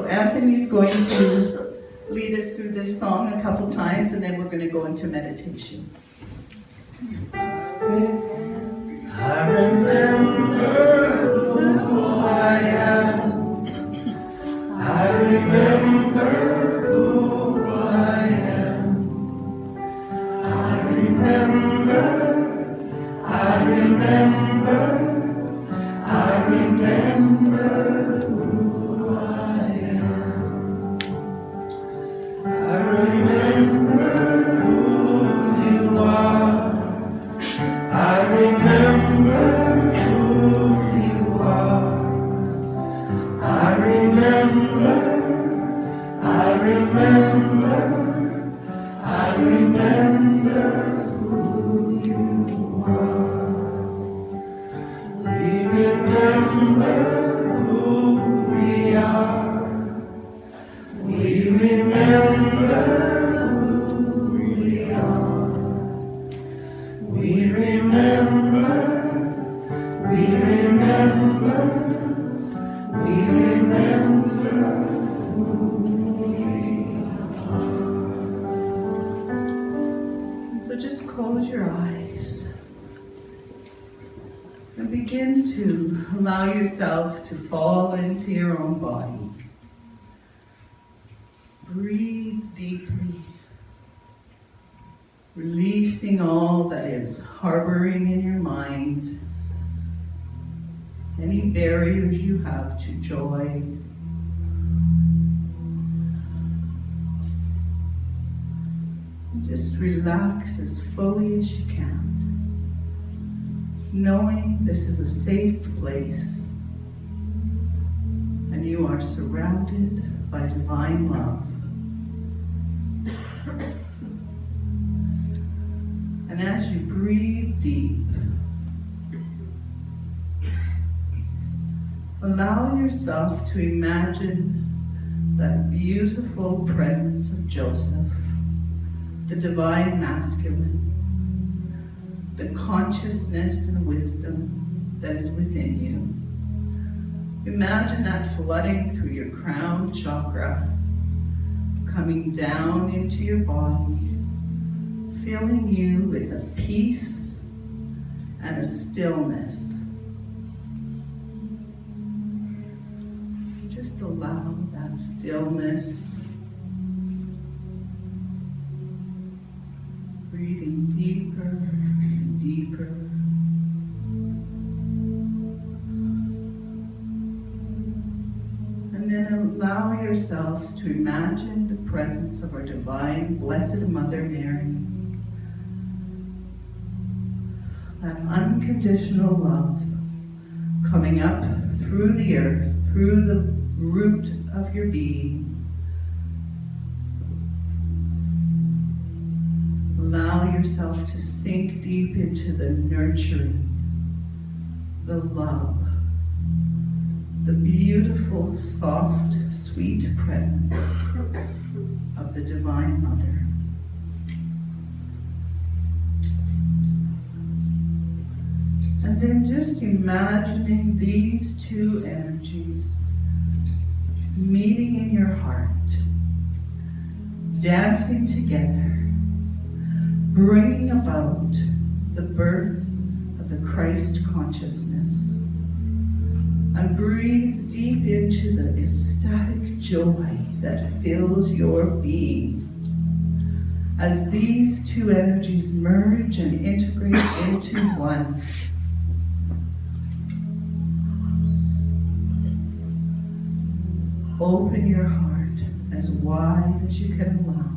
Anthony's going to lead us through this song a couple times, and then we're going to go into meditation. I remember who I am. I remember who I am. I remember who I am. I remember who you are. I remember who you are. I remember who you are. We remember who we are. We remember who we are. We remember who we are. So just close your eyes and begin to allow yourself to fall into your own body. Breathe deeply, releasing all that is harboring in your mind, any barriers you have to joy. Just relax as fully as you can, knowing this is a safe place and you are surrounded by divine love. And as you breathe deep, allow yourself to imagine that beautiful presence of Joseph, the divine masculine, the consciousness and wisdom that is within you. Imagine that flooding through your crown chakra, coming down into your body, filling you with a peace and a stillness. Just allow that stillness, breathing deeper and deeper. And then allow yourselves to imagine the presence of our divine, blessed Mother Mary. That unconditional love coming up through the earth, through the root of your being. Allow yourself to sink deep into the nurturing, the love, the beautiful, soft, sweet presence of the Divine Mother. And then just imagining these two energies meeting in your heart, dancing together, bringing about the birth of the Christ consciousness. And breathe deep into the ecstatic joy that fills your being as these two energies merge and integrate into one. Open your heart as wide as you can allow.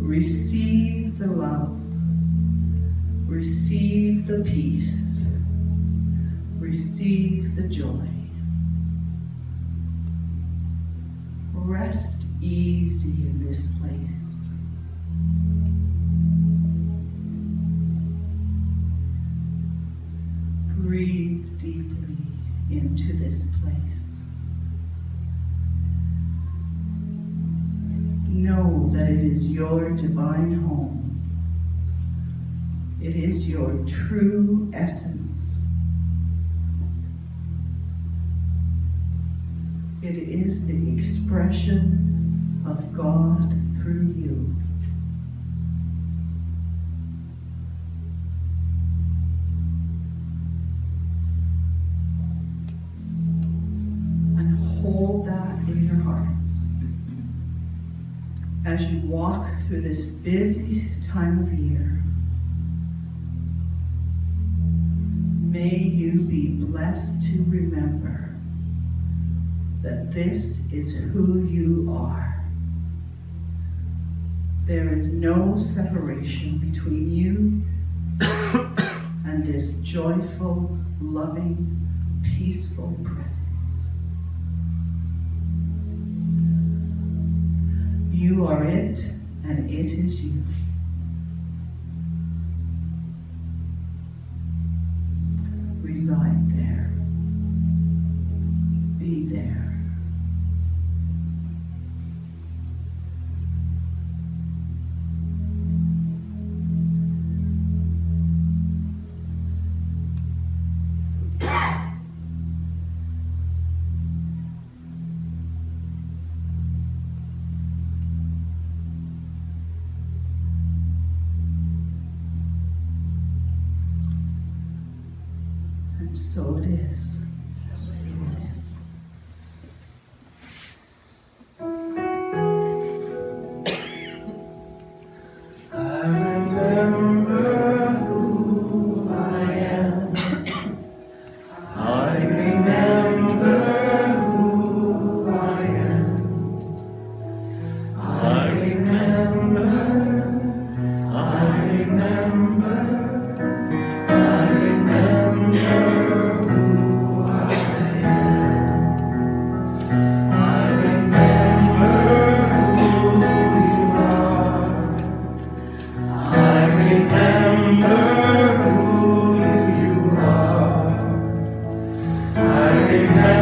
Receive the love. Receive the peace. Receive the joy. Rest easy in this place. Breathe deeply into this place. Know that it is your divine home. It is your true essence. It is the expression of God through you. And hold that in your hearts as you walk through this busy time of year. May you be blessed to remember that this is who you are. There is no separation between you and this joyful, loving, peaceful presence. You are it, and it is you. Reside there. Be there. And so it is. I remember who I am. I remember who I am. I remember. I remember. I remember who I am. I remember who you are. I remember who you are. I remember.